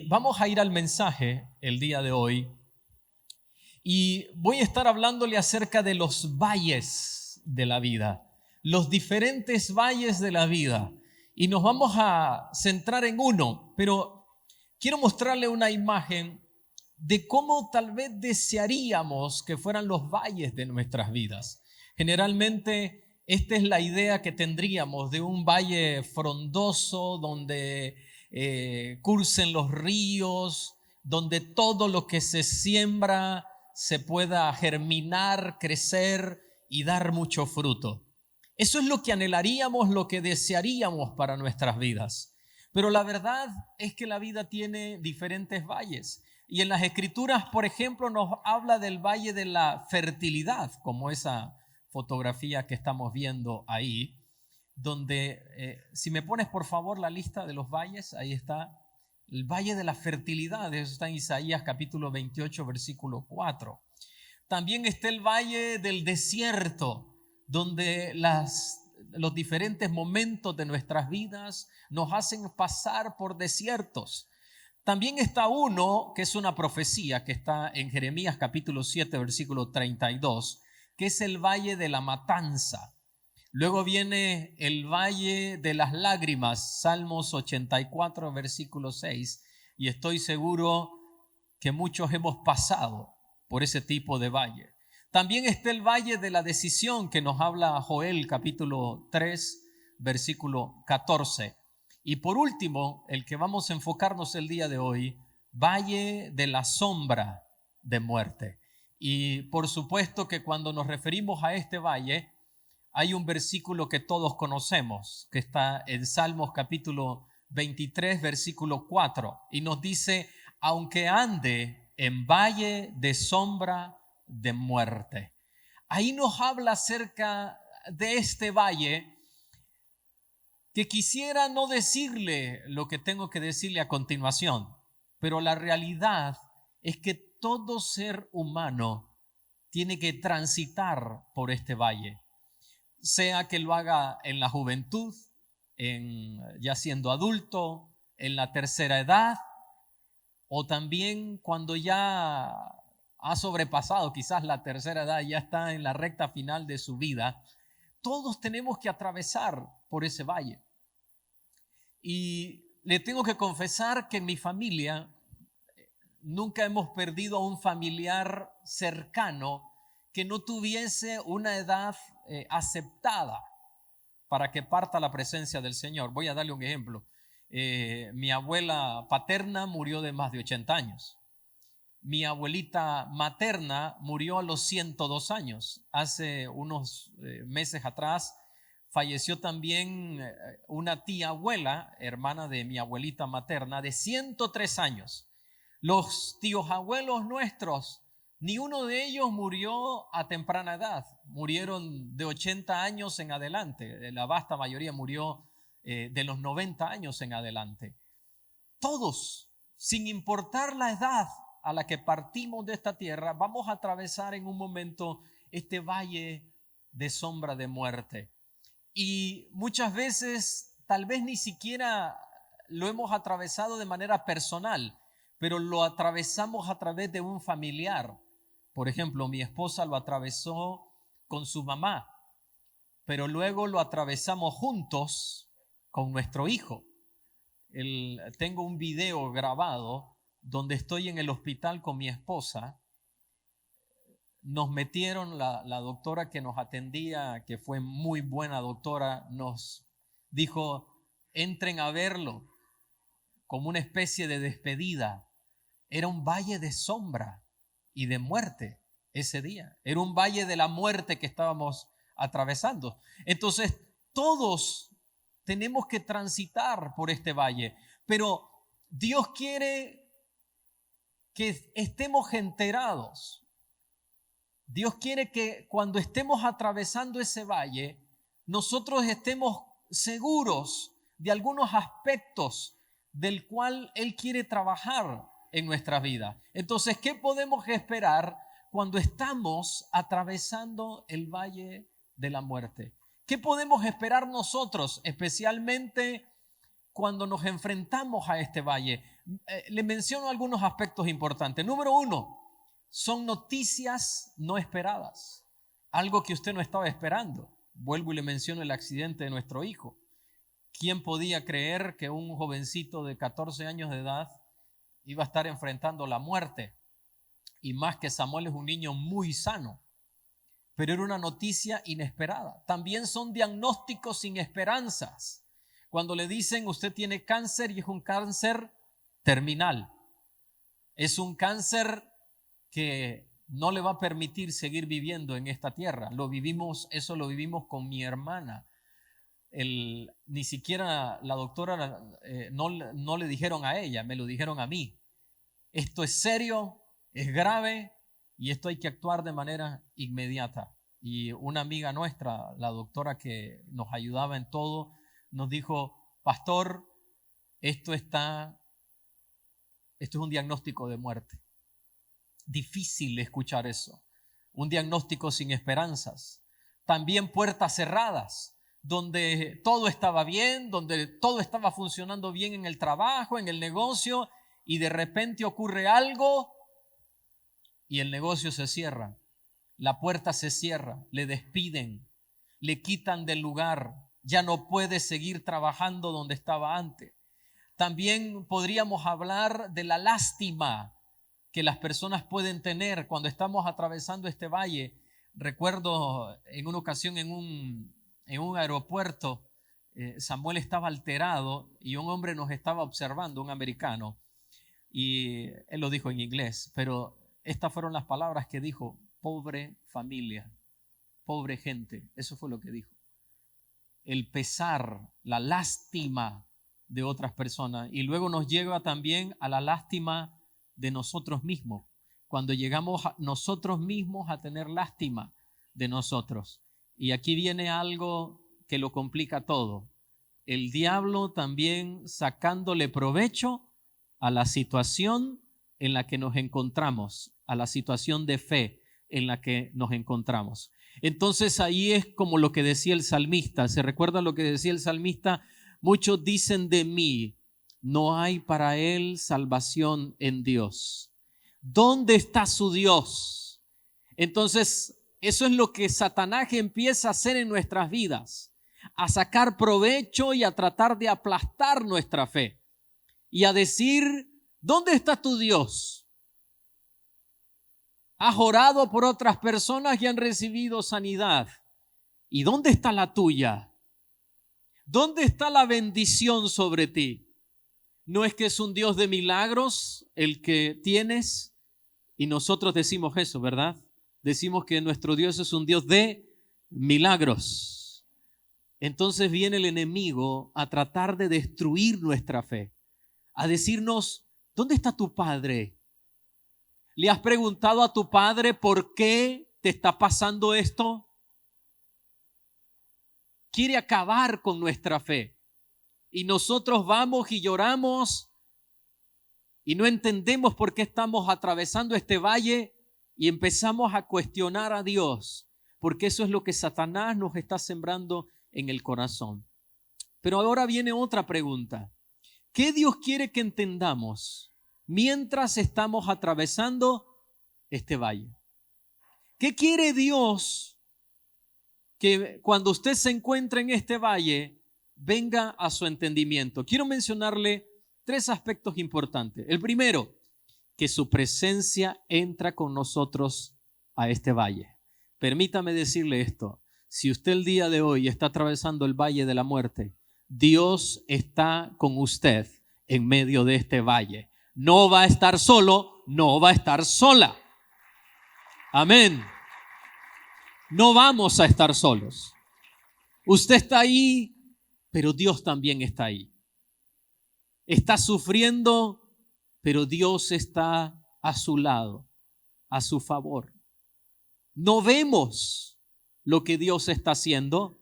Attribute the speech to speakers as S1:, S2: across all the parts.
S1: Vamos a ir al mensaje el día de hoy y voy a estar hablándole acerca de los valles de la vida, los diferentes valles de la vida. Y nos vamos a centrar en uno, pero quiero mostrarle una imagen de cómo tal vez desearíamos que fueran los valles de nuestras vidas. Generalmente esta es la idea que tendríamos de un valle frondoso donde cursen los ríos, donde todo lo que se siembra se pueda germinar, crecer y dar mucho fruto. Eso es lo que anhelaríamos, lo que desearíamos para nuestras vidas. Pero la verdad es que la vida tiene diferentes valles. Y en las Escrituras, por ejemplo, nos habla del valle de la fertilidad, como esa fotografía que estamos viendo ahí, donde, si me pones por favor la lista de los valles, ahí está el valle de la fertilidad, eso está en Isaías capítulo 28, versículo 4. También está el valle del desierto, donde los diferentes momentos de nuestras vidas nos hacen pasar por desiertos. También está uno que es una profecía que está en Jeremías capítulo 7, versículo 32, que es el valle de la matanza. Luego viene el valle de las lágrimas, Salmos 84, versículo 6, y estoy seguro que muchos hemos pasado por ese tipo de valle. También está el valle de la decisión que nos habla Joel capítulo 3, versículo 14. Y por último, el que vamos a enfocarnos el día de hoy, valle de la sombra de muerte. Y por supuesto que cuando nos referimos a este valle, hay un versículo que todos conocemos, que está en Salmos capítulo 23, versículo 4, y nos dice, aunque ande en valle de sombra de muerte. Ahí nos habla acerca de este valle, que quisiera no decirle lo que tengo que decirle a continuación, pero la realidad es que todo ser humano tiene que transitar por este valle, sea que lo haga en la juventud, ya siendo adulto, en la tercera edad, o también cuando ya ha sobrepasado quizás la tercera edad, ya está en la recta final de su vida. Todos tenemos que atravesar por ese valle. Y le tengo que confesar que en mi familia nunca hemos perdido a un familiar cercano que no tuviese una edad aceptada para que parta la presencia del Señor. Voy a darle un ejemplo. Mi abuela paterna murió de más de 80 años. Mi abuelita materna murió a los 102 años. Hace unos meses atrás falleció también una tía abuela, hermana de mi abuelita materna, de 103 años. Los tíos abuelos nuestros, ni uno de ellos murió a temprana edad, murieron de 80 años en adelante, la vasta mayoría murió de los 90 años en adelante. Todos, sin importar la edad a la que partimos de esta tierra, vamos a atravesar en un momento este valle de sombra de muerte. Y muchas veces tal vez ni siquiera lo hemos atravesado de manera personal, pero lo atravesamos a través de un familiar. Por ejemplo, mi esposa lo atravesó con su mamá, pero luego lo atravesamos juntos con nuestro hijo. Tengo un video grabado donde estoy en el hospital con mi esposa. Nos metieron, la doctora que nos atendía, que fue muy buena doctora, nos dijo, entren a verlo como una especie de despedida. Era un valle de sombra y de muerte ese día. Era un valle de la muerte que estábamos atravesando. Entonces, todos tenemos que transitar por este valle, pero Dios quiere que estemos enterados. Dios quiere que cuando estemos atravesando ese valle, nosotros estemos seguros de algunos aspectos del cual Él quiere trabajar en nuestra vida. Entonces, ¿qué podemos esperar cuando estamos atravesando el valle de la muerte? ¿Qué podemos esperar nosotros, especialmente cuando nos enfrentamos a este valle? Le menciono algunos aspectos importantes. Número uno, son noticias no esperadas, algo que usted no estaba esperando. Vuelvo y le menciono el accidente de nuestro hijo. ¿Quién podía creer que un jovencito de 14 años de edad iba a estar enfrentando la muerte? Y más que Samuel es un niño muy sano, pero era una noticia inesperada. También son diagnósticos sin esperanzas. Cuando le dicen usted tiene cáncer y es un cáncer terminal, es un cáncer que no le va a permitir seguir viviendo en esta tierra. Eso lo vivimos con mi hermana. Ni siquiera la doctora no le dijeron a ella, me lo dijeron a mí. Esto es serio, es grave y esto hay que actuar de manera inmediata. Y una amiga nuestra, la doctora que nos ayudaba en todo, nos dijo: pastor, esto es un diagnóstico de muerte. Difícil escuchar eso. Un diagnóstico sin esperanzas. También puertas cerradas, donde todo estaba bien, donde todo estaba funcionando bien en el trabajo, en el negocio, y de repente ocurre algo y el negocio se cierra, la puerta se cierra, le despiden, le quitan del lugar, ya no puede seguir trabajando donde estaba antes. También podríamos hablar de la lástima que las personas pueden tener cuando estamos atravesando este valle. Recuerdo en una ocasión en un aeropuerto, Samuel estaba alterado y un hombre nos estaba observando, un americano, y él lo dijo en inglés, pero estas fueron las palabras que dijo: pobre familia, pobre gente. Eso fue lo que dijo. El pesar, la lástima de otras personas, y luego nos lleva también a la lástima de nosotros mismos, cuando llegamos nosotros mismos a tener lástima de nosotros. Y aquí viene algo que lo complica todo. El diablo también sacándole provecho a la situación en la que nos encontramos, a la situación de fe en la que nos encontramos. Entonces ahí es como lo que decía el salmista. ¿Se recuerda lo que decía el salmista? Muchos dicen de mí, no hay para él salvación en Dios. ¿Dónde está su Dios? Entonces, eso es lo que Satanás empieza a hacer en nuestras vidas, a sacar provecho y a tratar de aplastar nuestra fe y a decir: ¿dónde está tu Dios? Has orado por otras personas y han recibido sanidad. ¿Y dónde está la tuya? ¿Dónde está la bendición sobre ti? ¿No es que es un Dios de milagros el que tienes? Y nosotros decimos eso, ¿verdad? Decimos que nuestro Dios es un Dios de milagros. Entonces viene el enemigo a tratar de destruir nuestra fe, a decirnos: ¿dónde está tu padre? ¿Le has preguntado a tu padre por qué te está pasando esto? Quiere acabar con nuestra fe. Y nosotros vamos y lloramos y no entendemos por qué estamos atravesando este valle y empezamos a cuestionar a Dios, porque eso es lo que Satanás nos está sembrando en el corazón. Pero ahora viene otra pregunta. ¿Qué Dios quiere que entendamos mientras estamos atravesando este valle? ¿Qué quiere Dios que cuando usted se encuentre en este valle venga a su entendimiento? Quiero mencionarle 3 aspectos importantes. El primero, que su presencia entra con nosotros a este valle. Permítame decirle esto: si usted el día de hoy está atravesando el valle de la muerte, Dios está con usted en medio de este valle. No va a estar solo, no va a estar sola. Amén. No vamos a estar solos. Usted está ahí, pero Dios también está ahí. Está sufriendo, pero Dios está a su lado, a su favor. No vemos lo que Dios está haciendo.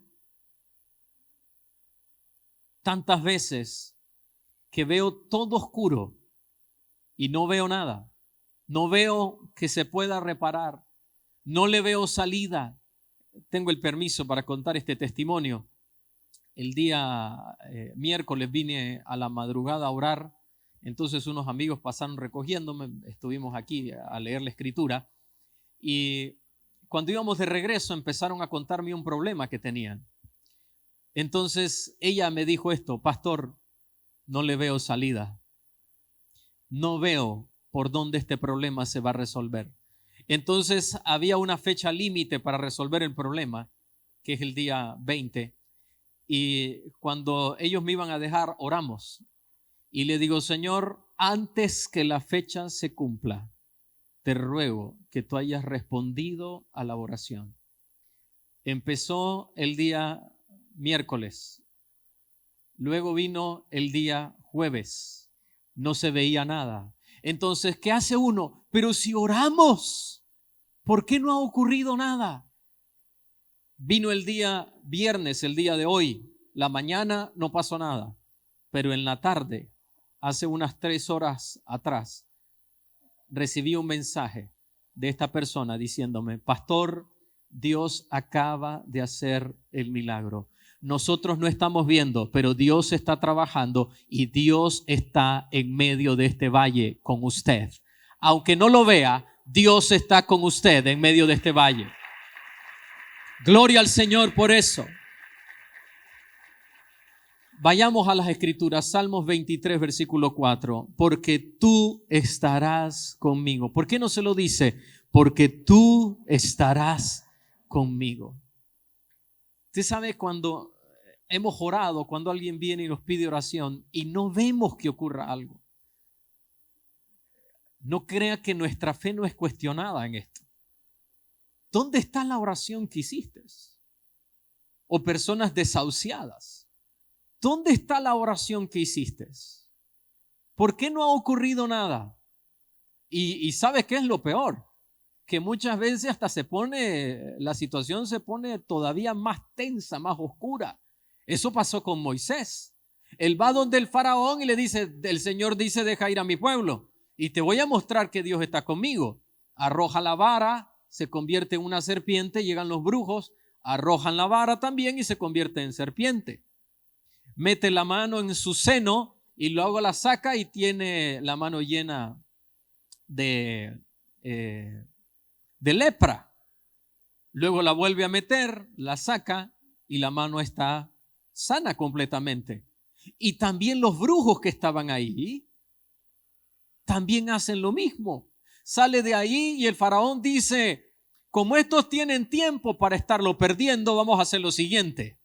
S1: Tantas veces que veo todo oscuro y no veo nada. No veo que se pueda reparar. No le veo salida. Tengo el permiso para contar este testimonio. El día miércoles vine a la madrugada a orar Entonces unos amigos pasaron recogiéndome, estuvimos aquí a leer la escritura y cuando íbamos de regreso empezaron a contarme un problema que tenían. Entonces ella me dijo esto: pastor, no le veo salida. No veo por dónde este problema se va a resolver. Entonces había una fecha límite para resolver el problema, que es el día 20. Y cuando ellos me iban a dejar, oramos. Y le digo: Señor, antes que la fecha se cumpla, te ruego que tú hayas respondido a la oración. Empezó el día miércoles. Luego vino el día jueves. No se veía nada. Entonces, ¿qué hace uno? Pero si oramos, ¿por qué no ha ocurrido nada? Vino el día viernes, el día de hoy. La mañana no pasó nada. Pero en la tarde, hace unas 3 horas atrás, recibí un mensaje de esta persona diciéndome: pastor, Dios acaba de hacer el milagro. Nosotros no estamos viendo, pero Dios está trabajando y Dios está en medio de este valle con usted. Aunque no lo vea, Dios está con usted en medio de este valle. Gloria al Señor por eso. Vayamos a las escrituras, Salmos 23, versículo 4. Porque tú estarás conmigo. ¿Por qué no se lo dice? Porque tú estarás conmigo. Usted sabe, cuando hemos orado, cuando alguien viene y nos pide oración y no vemos que ocurra algo, no crea que nuestra fe no es cuestionada en esto. ¿Dónde está la oración que hiciste? O personas desahuciadas. ¿Dónde está la oración que hiciste? ¿Por qué no ha ocurrido nada? Y ¿sabes qué es lo peor? Que muchas veces hasta la situación se pone todavía más tensa, más oscura. Eso pasó con Moisés. Él va donde el faraón y le dice: el Señor dice, deja ir a mi pueblo y te voy a mostrar que Dios está conmigo. Arroja la vara, se convierte en una serpiente, llegan los brujos, arrojan la vara también y se convierte en serpiente. Mete la mano en su seno y luego la saca y tiene la mano llena de lepra. Luego la vuelve a meter, la saca y la mano está sana completamente. Y también los brujos que estaban ahí también hacen lo mismo. Sale de ahí y el faraón dice: como estos tienen tiempo para estarlo perdiendo, vamos a hacer lo siguiente.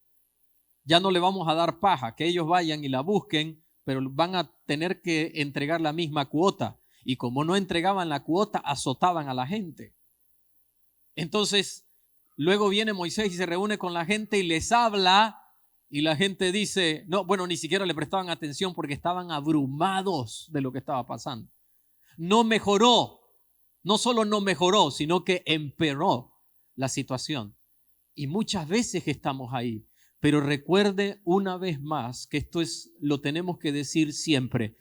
S1: Ya no le vamos a dar paja, que ellos vayan y la busquen, pero van a tener que entregar la misma cuota. Y como no entregaban la cuota, azotaban a la gente. Entonces, luego viene Moisés y se reúne con la gente y les habla, y la gente dice, no, bueno, ni siquiera le prestaban atención porque estaban abrumados de lo que estaba pasando. No mejoró, no solo no mejoró, sino que empeoró la situación. Y muchas veces estamos ahí. Pero recuerde una vez más que lo tenemos que decir siempre: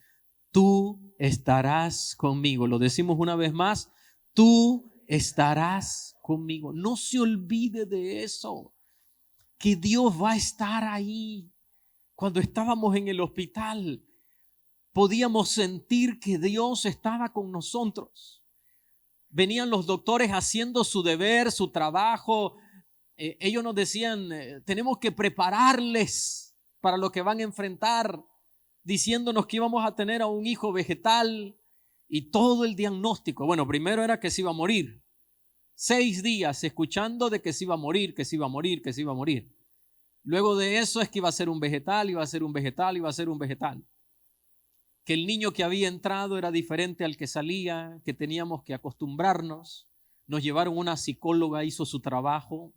S1: tú estarás conmigo. Lo decimos una vez más: tú estarás conmigo. No se olvide de eso, que Dios va a estar ahí. Cuando estábamos en el hospital, podíamos sentir que Dios estaba con nosotros. Venían los doctores haciendo su deber, su trabajo. Ellos nos decían: tenemos que prepararles para lo que van a enfrentar, diciéndonos que íbamos a tener a un hijo vegetal y todo el diagnóstico. Bueno, primero era que se iba a morir. 6 días escuchando de que se iba a morir, que se iba a morir, que se iba a morir. Luego de eso es que iba a ser un vegetal, iba a ser un vegetal, iba a ser un vegetal. Que el niño que había entrado era diferente al que salía, que teníamos que acostumbrarnos. Nos llevaron una psicóloga, hizo su trabajo.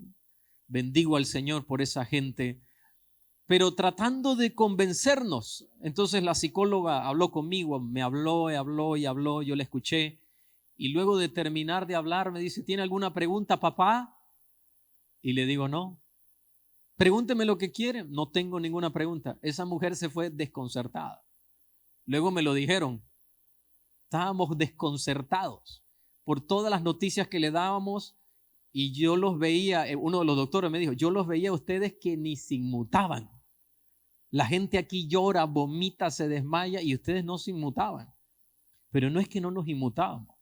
S1: Bendigo al Señor por esa gente, pero tratando de convencernos. Entonces la psicóloga habló conmigo, me habló, yo la escuché, y luego de terminar de hablar me dice: ¿tiene alguna pregunta, papá? Y le digo: no. Pregúnteme lo que quiere. No tengo ninguna pregunta. Esa mujer se fue desconcertada. Luego me lo dijeron. Estábamos desconcertados por todas las noticias que le dábamos. Y yo los veía, uno de los doctores me dijo: yo los veía a ustedes que ni se inmutaban. La gente aquí llora, vomita, se desmaya y ustedes no se inmutaban. Pero no es que no nos inmutábamos,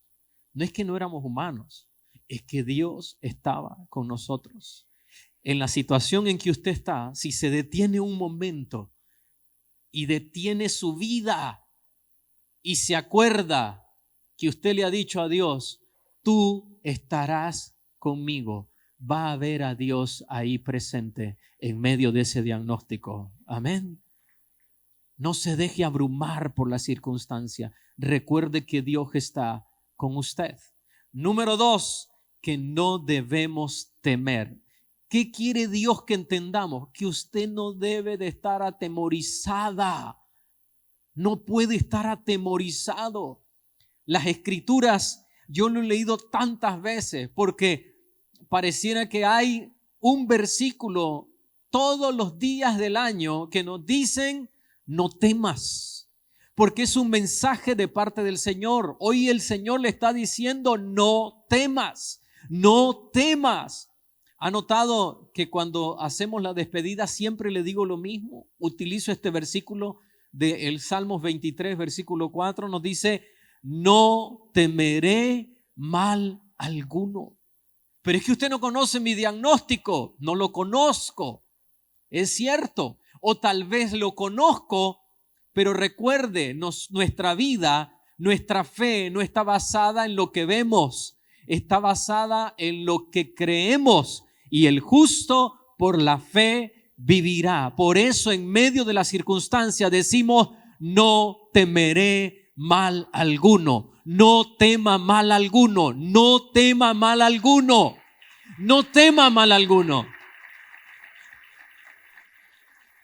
S1: no es que no éramos humanos, es que Dios estaba con nosotros. En la situación en que usted está, si se detiene un momento y detiene su vida y se acuerda que usted le ha dicho a Dios, tú estarás conmigo, va a ver a Dios ahí presente en medio de ese diagnóstico. Amén. No se deje abrumar por la circunstancia. Recuerde que Dios está con usted. Número 2, que no debemos temer. ¿Qué quiere Dios que entendamos? Que usted no debe de estar atemorizada. No puede estar atemorizado. Las escrituras yo lo he leído tantas veces porque pareciera que hay un versículo todos los días del año que nos dicen no temas, porque es un mensaje de parte del Señor. Hoy el Señor le está diciendo no temas, no temas. ¿Ha notado que cuando hacemos la despedida siempre le digo lo mismo? Utilizo este versículo del Salmos 23, versículo 4, nos dice, no temeré mal alguno. Pero es que usted no conoce mi diagnóstico. No lo conozco, es cierto. O tal vez lo conozco, pero recuerde, nuestra vida, nuestra fe no está basada en lo que vemos, está basada en lo que creemos. Y el justo por la fe vivirá. Por eso en medio de la circunstancia decimos, no temeré mal alguno. No tema mal alguno. No tema mal alguno. No tema mal alguno.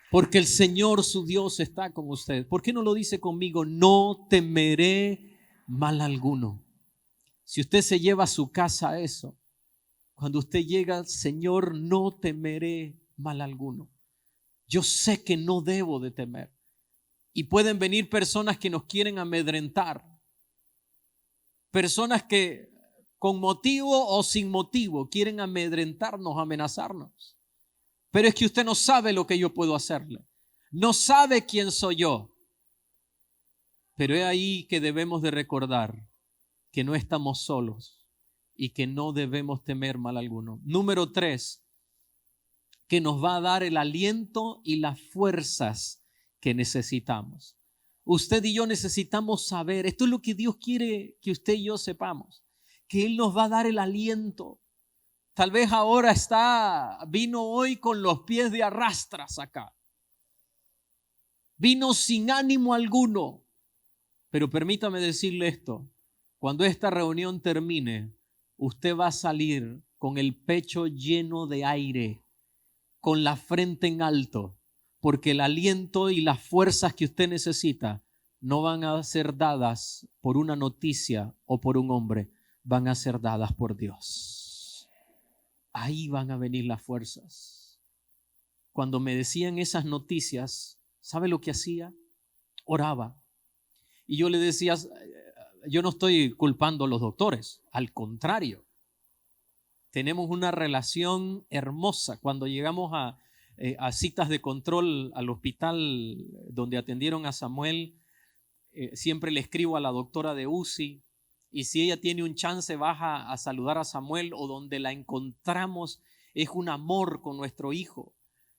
S1: Porque el Señor su Dios está con usted. ¿Por qué no lo dice conmigo? No temeré mal alguno. Si usted se lleva a su casa eso, cuando usted llega, Señor, no temeré mal alguno. Yo sé que no debo de temer. Y pueden venir personas que nos quieren amedrentar. Personas que con motivo o sin motivo quieren amedrentarnos, amenazarnos. Pero es que usted no sabe lo que yo puedo hacerle. No sabe quién soy yo. Pero es ahí que debemos de recordar que no estamos solos y que no debemos temer mal alguno. Número 3, que nos va a dar el aliento y las fuerzas que necesitamos. Usted y yo necesitamos saber, esto es lo que Dios quiere que usted y yo sepamos, que Él nos va a dar el aliento. Tal vez ahora vino hoy con los pies de arrastras acá. Vino sin ánimo alguno. Pero permítame decirle esto, cuando esta reunión termine, usted va a salir con el pecho lleno de aire, con la frente en alto, porque el aliento y las fuerzas que usted necesita no van a ser dadas por una noticia o por un hombre, van a ser dadas por Dios. Ahí van a venir las fuerzas. Cuando me decían esas noticias, ¿sabe lo que hacía? Oraba. Y yo le decía, yo no estoy culpando a los doctores, al contrario. Tenemos una relación hermosa. Cuando llegamos a citas de control al hospital donde atendieron a Samuel, siempre le escribo a la doctora de UCI. Y si ella tiene un chance, baja a saludar a Samuel, o donde la encontramos, es un amor con nuestro hijo.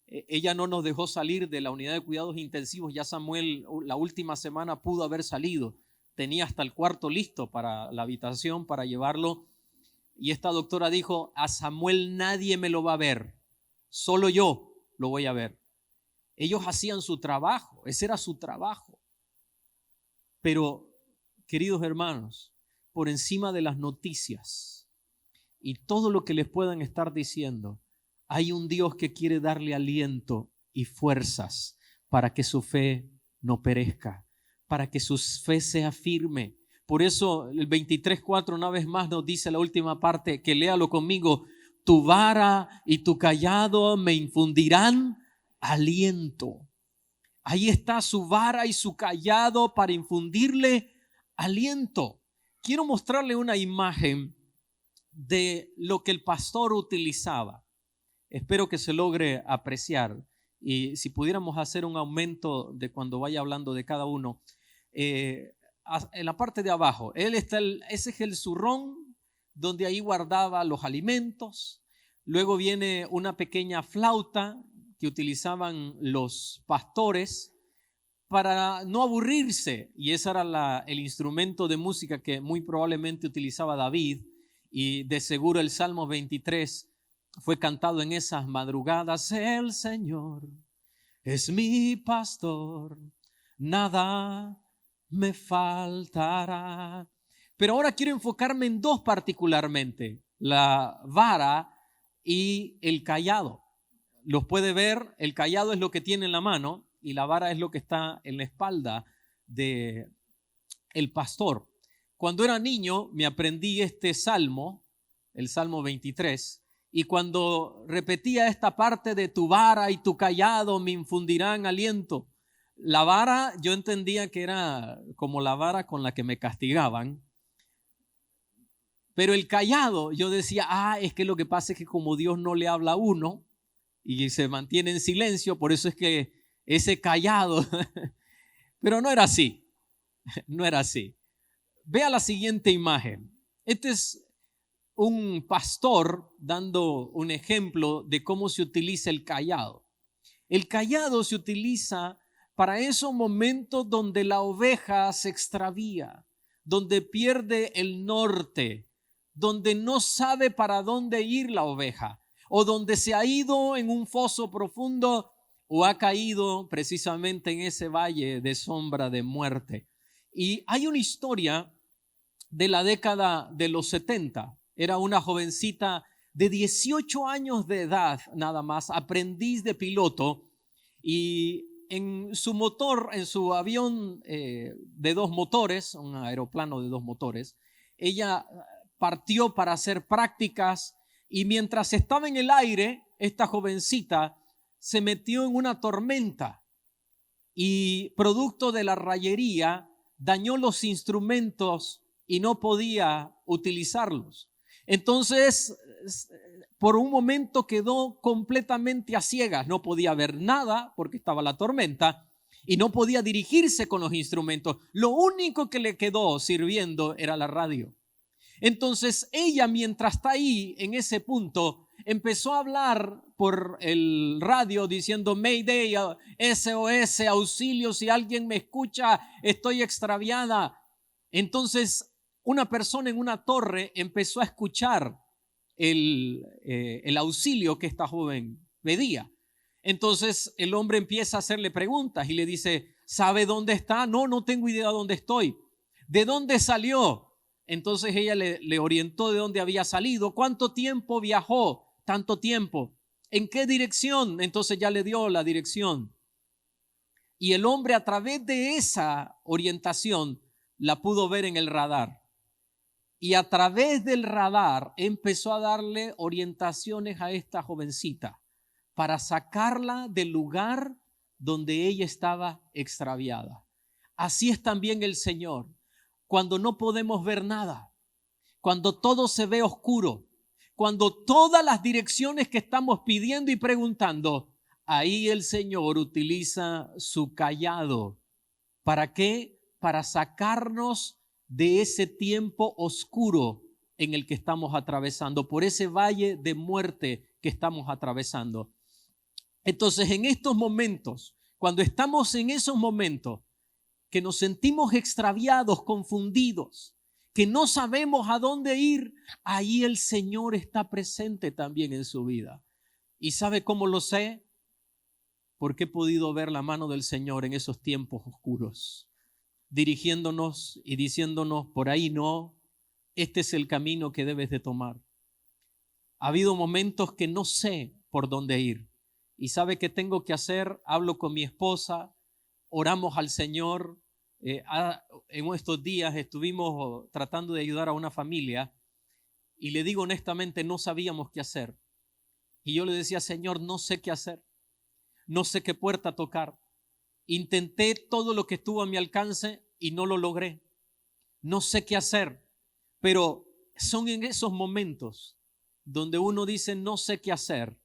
S1: Ella no nos dejó salir de la unidad de cuidados intensivos. Ya Samuel la última semana pudo haber salido. Tenía hasta el cuarto listo para la habitación para llevarlo. Y esta doctora dijo, a Samuel nadie me lo va a ver, solo yo lo voy a ver. Ellos hacían su trabajo, ese era su trabajo. Pero, queridos hermanos, por encima de las noticias y todo lo que les puedan estar diciendo, hay un Dios que quiere darle aliento y fuerzas para que su fe no perezca, para que su fe sea firme. Por eso el 23:4 una vez más nos dice la última parte, que léalo conmigo, tu vara y tu cayado me infundirán aliento. Ahí está su vara y su cayado para infundirle aliento. Quiero mostrarle una imagen de lo que el pastor utilizaba. Espero que se logre apreciar. y si pudiéramos hacer un aumento de cuando vaya hablando de cada uno, en la parte de abajo, ese es el zurrón donde ahí guardaba los alimentos. Luego viene una pequeña flauta que utilizaban los pastores para no aburrirse, y ese era el instrumento de música que muy probablemente utilizaba David, y de seguro el Salmo 23 fue cantado en esas madrugadas. El Señor es mi pastor, nada me faltará. Pero ahora quiero enfocarme en dos particularmente: la vara y el cayado. Los puede ver, el cayado es lo que tiene en la mano y la vara es lo que está en la espalda de el pastor. Cuando era niño me aprendí este salmo, el Salmo 23, y cuando repetía esta parte de tu vara y tu cayado me infundirán aliento, la vara yo entendía que era como la vara con la que me castigaban, pero el cayado yo decía, es que lo que pasa es que como Dios no le habla a uno y se mantiene en silencio, por eso es que ese cayado, pero no era así, no era así. Vea la siguiente imagen. Este es un pastor dando un ejemplo de cómo se utiliza el cayado. El cayado se utiliza para esos momentos donde la oveja se extravía, donde pierde el norte, donde no sabe para dónde ir la oveja, o donde se ha ido en un foso profundo o ha caído precisamente en ese valle de sombra de muerte. Y hay una historia de la década de los 70. Era una jovencita de 18 años de edad, nada más, aprendiz de piloto, y en su motor, en su avión de dos motores, un aeroplano de dos motores, ella partió para hacer prácticas, y mientras estaba en el aire, esta jovencita se metió en una tormenta y producto de la rayería dañó los instrumentos y no podía utilizarlos. Entonces, por un momento quedó completamente a ciegas, no podía ver nada porque estaba la tormenta y no podía dirigirse con los instrumentos. Lo único que le quedó sirviendo era la radio. Entonces ella, mientras está ahí en ese punto, empezó a hablar por el radio diciendo Mayday, SOS, auxilio, si alguien me escucha, estoy extraviada. Entonces una persona en una torre empezó a escuchar el auxilio que esta joven pedía. Entonces el hombre empieza a hacerle preguntas y le dice, ¿sabe dónde está? No, no tengo idea de dónde estoy. ¿De dónde salió? Entonces ella le orientó de dónde había salido. ¿Cuánto tiempo viajó? Tanto tiempo. ¿En qué dirección? Entonces ya le dio la dirección. Y el hombre, a través de esa orientación, la pudo ver en el radar. Y a través del radar empezó a darle orientaciones a esta jovencita para sacarla del lugar donde ella estaba extraviada. Así es también el Señor. Cuando no podemos ver nada, cuando todo se ve oscuro, cuando todas las direcciones que estamos pidiendo y preguntando, ahí el Señor utiliza su cayado. ¿Para qué? Para sacarnos de ese tiempo oscuro en el que estamos atravesando, por ese valle de muerte que estamos atravesando. Entonces, en estos momentos, cuando estamos en esos momentos, que nos sentimos extraviados, confundidos, que no sabemos a dónde ir, ahí el Señor está presente también en su vida. ¿Y sabe cómo lo sé? Porque he podido ver la mano del Señor en esos tiempos oscuros, dirigiéndonos y diciéndonos, por ahí no, este es el camino que debes de tomar. Ha habido momentos que no sé por dónde ir. ¿Y sabe qué tengo que hacer? Hablo con mi esposa, oramos al Señor. En estos días estuvimos tratando de ayudar a una familia y le digo honestamente, no sabíamos qué hacer. Y yo le decía, Señor, no sé qué hacer, no sé qué puerta tocar. Intenté todo lo que estuvo a mi alcance y no lo logré. No sé qué hacer, pero son en esos momentos donde uno dice, no sé qué hacer,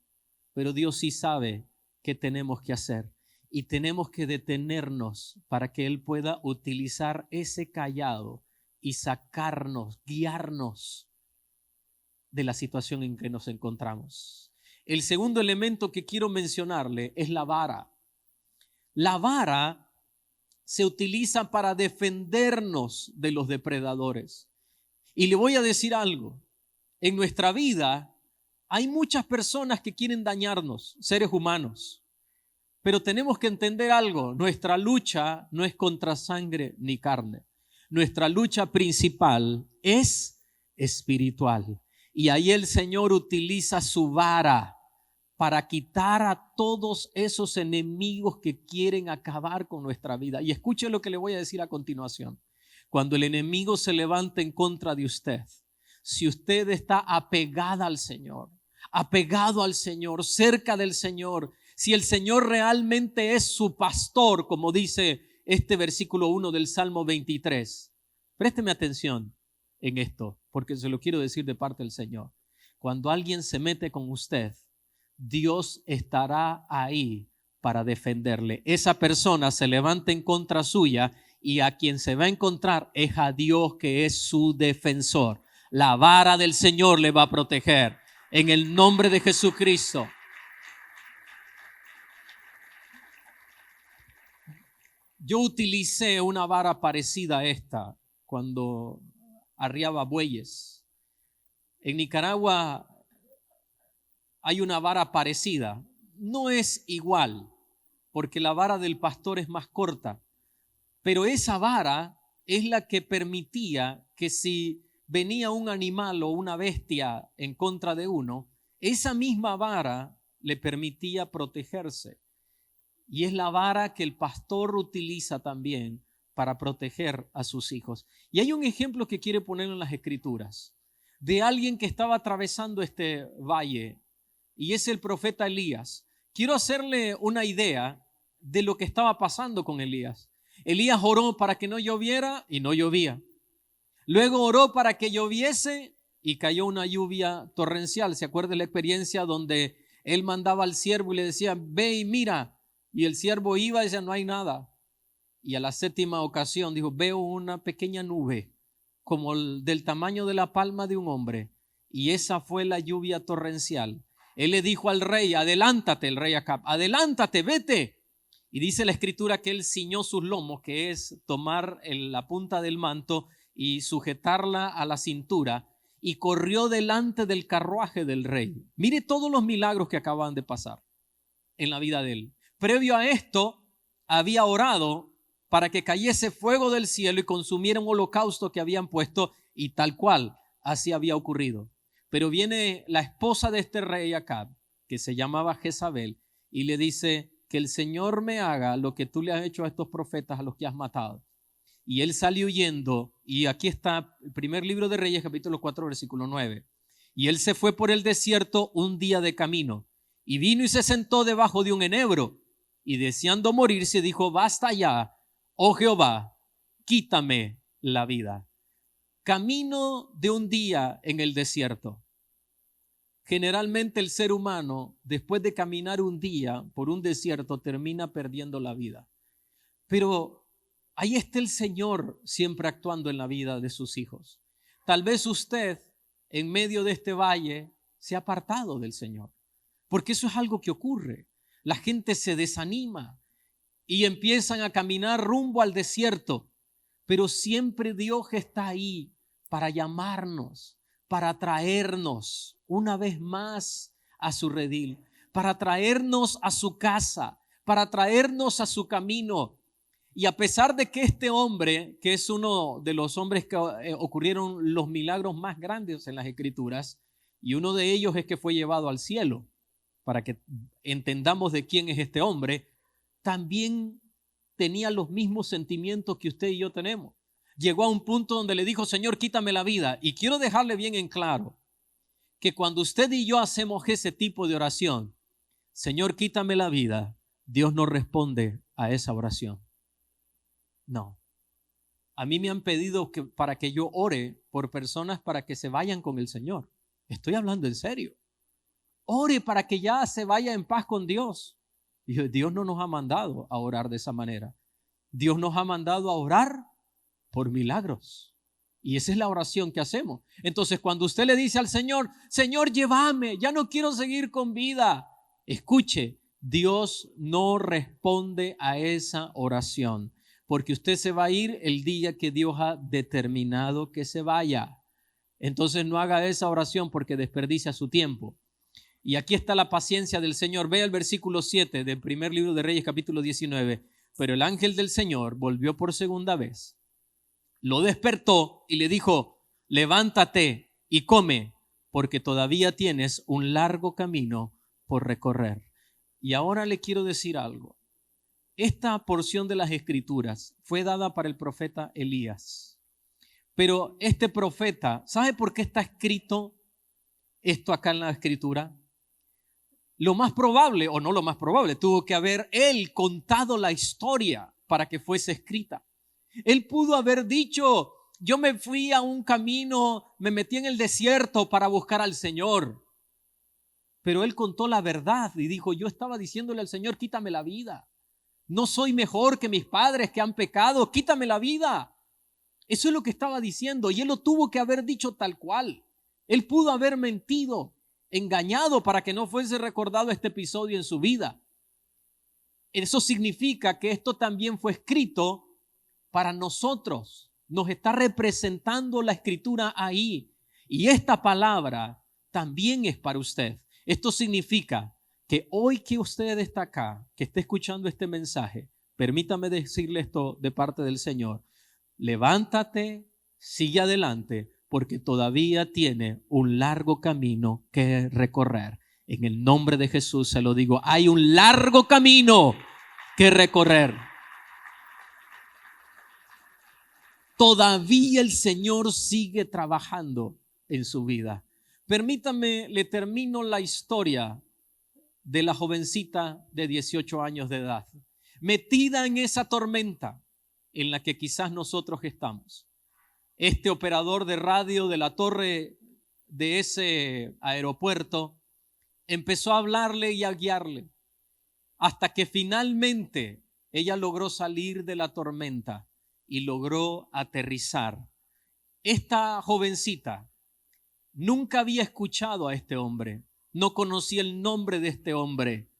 S1: pero Dios sí sabe qué tenemos que hacer y tenemos que detenernos para que Él pueda utilizar ese cayado y sacarnos, guiarnos de la situación en que nos encontramos. El segundo elemento que quiero mencionarle es la vara. La vara se utiliza para defendernos de los depredadores. Y le voy a decir algo. En nuestra vida hay muchas personas que quieren dañarnos, seres humanos. Pero tenemos que entender algo. Nuestra lucha no es contra sangre ni carne. Nuestra lucha principal es espiritual. Y ahí el Señor utiliza su vara para quitar a todos esos enemigos que quieren acabar con nuestra vida. Y escuche lo que le voy a decir a continuación. Cuando el enemigo se levanta en contra de usted, si usted está apegada al Señor, apegado al Señor, cerca del Señor, si el Señor realmente es su pastor, como dice este versículo 1 del Salmo 23, présteme atención en esto, porque se lo quiero decir de parte del Señor. Cuando alguien se mete con usted, Dios estará ahí para defenderle. Esa persona se levanta en contra suya y a quien se va a encontrar es a Dios, que es su defensor. La vara del Señor le va a proteger en el nombre de Jesucristo. Yo utilicé una vara parecida a esta cuando arriaba bueyes. En Nicaragua hay una vara parecida. No es igual, porque la vara del pastor es más corta, pero esa vara es la que permitía que si venía un animal o una bestia en contra de uno, esa misma vara le permitía protegerse. Y es la vara que el pastor utiliza también para proteger a sus hijos. Y hay un ejemplo que quiere poner en las Escrituras de alguien que estaba atravesando este valle, y es el profeta Elías. Quiero hacerle una idea de lo que estaba pasando con Elías. Elías oró para que no lloviera y no llovía. Luego oró para que lloviese y cayó una lluvia torrencial. ¿Se acuerda de la experiencia donde él mandaba al siervo y le decía, ve y mira? Y el siervo iba y decía, no hay nada. Y a la séptima ocasión dijo, veo una pequeña nube como del tamaño de la palma de un hombre. Y esa fue la lluvia torrencial. Él le dijo al rey, adelántate, el rey Acab, adelántate, vete. Y dice la escritura que él ciñó sus lomos, que es tomar la punta del manto y sujetarla a la cintura, y corrió delante del carruaje del rey. Mire todos los milagros que acaban de pasar en la vida de él. Previo a esto, había orado para que cayese fuego del cielo y consumiera un holocausto que habían puesto, y tal cual, así había ocurrido. Pero viene la esposa de este rey Acab, que se llamaba Jezabel, y le dice, que el Señor me haga lo que tú le has hecho a estos profetas, a los que has matado. Y él salió huyendo, y aquí está el primer libro de Reyes, capítulo 4, versículo 9. Y él se fue por el desierto un día de camino, y vino y se sentó debajo de un enebro, y deseando morirse dijo, basta ya, oh Jehová, quítame la vida. Camino de un día en el desierto. Generalmente el ser humano, después de caminar un día por un desierto, termina perdiendo la vida. Pero ahí está el Señor siempre actuando en la vida de sus hijos. Tal vez usted, en medio de este valle, se ha apartado del Señor, porque eso es algo que ocurre. La gente se desanima y empiezan a caminar rumbo al desierto, pero siempre Dios está ahí para llamarnos, para traernos una vez más a su redil, para traernos a su casa, para traernos a su camino. Y a pesar de que este hombre, que es uno de los hombres que ocurrieron los milagros más grandes en las Escrituras, y uno de ellos es que fue llevado al cielo, para que entendamos de quién es este hombre, también tenía los mismos sentimientos que usted y yo tenemos. Llegó a un punto donde le dijo, Señor, quítame la vida. Y quiero dejarle bien en claro que cuando usted y yo hacemos ese tipo de oración, Señor, quítame la vida, Dios no responde a esa oración. No. A mí me han pedido para que yo ore por personas para que se vayan con el Señor. Estoy hablando en serio. Ore para que ya se vaya en paz con Dios. Y Dios no nos ha mandado a orar de esa manera. Dios nos ha mandado a orar por milagros. Y esa es la oración que hacemos. Entonces, cuando usted le dice al Señor, Señor, llévame, ya no quiero seguir con vida. Escuche, Dios no responde a esa oración, porque usted se va a ir el día que Dios ha determinado que se vaya. Entonces no haga esa oración porque desperdicia su tiempo. Y aquí está la paciencia del Señor. Vea el versículo 7 del primer libro de Reyes, capítulo 19. Pero el ángel del Señor volvió por segunda vez, lo despertó y le dijo, levántate y come, porque todavía tienes un largo camino por recorrer. Y ahora le quiero decir algo. Esta porción de las Escrituras fue dada para el profeta Elías. Pero este profeta, ¿sabe por qué está escrito esto acá en la Escritura? Lo más probable, o no lo más probable, tuvo que haber él contado la historia para que fuese escrita. Él pudo haber dicho, yo me fui a un camino, me metí en el desierto para buscar al Señor. Pero él contó la verdad y dijo, yo estaba diciéndole al Señor, quítame la vida. No soy mejor que mis padres que han pecado, quítame la vida. Eso es lo que estaba diciendo y él lo tuvo que haber dicho tal cual. Él pudo haber mentido, engañado para que no fuese recordado este episodio en su vida. Eso significa que esto también fue escrito para nosotros. Nos está representando la Escritura ahí. Y esta palabra también es para usted. Esto significa que hoy que usted está acá, que esté escuchando este mensaje, permítame decirle esto de parte del Señor. Levántate, sigue adelante, porque todavía tiene un largo camino que recorrer. En el nombre de Jesús se lo digo, hay un largo camino que recorrer. Todavía el Señor sigue trabajando en su vida. Permítame, le termino la historia de la jovencita de 18 años de edad, metida en esa tormenta en la que quizás nosotros estamos. Este operador de radio de la torre de ese aeropuerto empezó a hablarle y a guiarle hasta que finalmente ella logró salir de la tormenta y logró aterrizar. Esta jovencita nunca había escuchado a este hombre, no conocía el nombre de este hombre,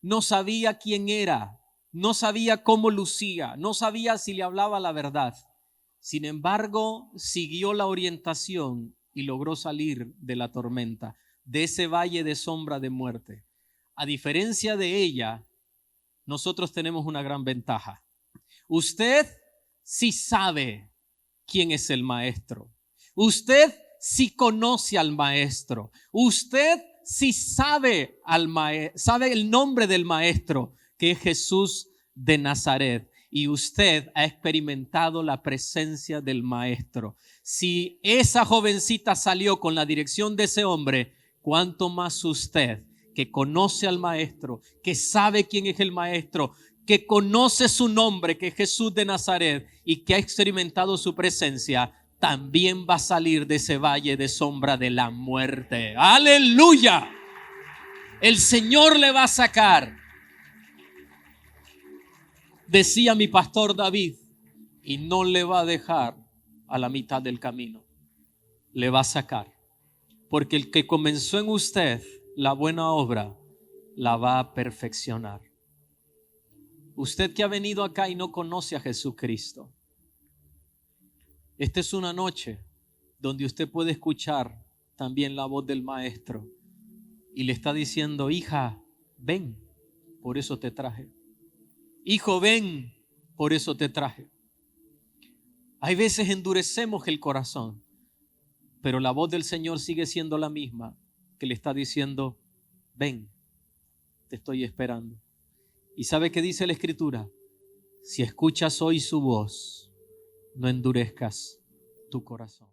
S1: no sabía quién era, no sabía cómo lucía, no sabía si le hablaba la verdad. Sin embargo, siguió la orientación y logró salir de la tormenta, de ese valle de sombra de muerte. A diferencia de ella, nosotros tenemos una gran ventaja. Usted sí sabe quién es el maestro. Usted sí conoce al maestro. Usted sí sabe sabe el nombre del maestro, que es Jesús de Nazaret. Y usted ha experimentado la presencia del maestro. Si esa jovencita salió con la dirección de ese hombre, ¿cuánto más usted, que conoce al maestro, que sabe quién es el maestro, que conoce su nombre, que es Jesús de Nazaret, y que ha experimentado su presencia, también va a salir de ese valle de sombra de la muerte? ¡Aleluya! El Señor le va a sacar. Decía mi pastor David, y no le va a dejar a la mitad del camino. Le va a sacar. Porque el que comenzó en usted la buena obra, la va a perfeccionar. Usted que ha venido acá y no conoce a Jesucristo, esta es una noche donde usted puede escuchar también la voz del Maestro y le está diciendo, hija, ven, por eso te traje. Hijo, ven, por eso te traje. Hay veces endurecemos el corazón, pero la voz del Señor sigue siendo la misma, que le está diciendo, ven, te estoy esperando. ¿Y sabe qué dice la Escritura? Si escuchas hoy su voz, no endurezcas tu corazón.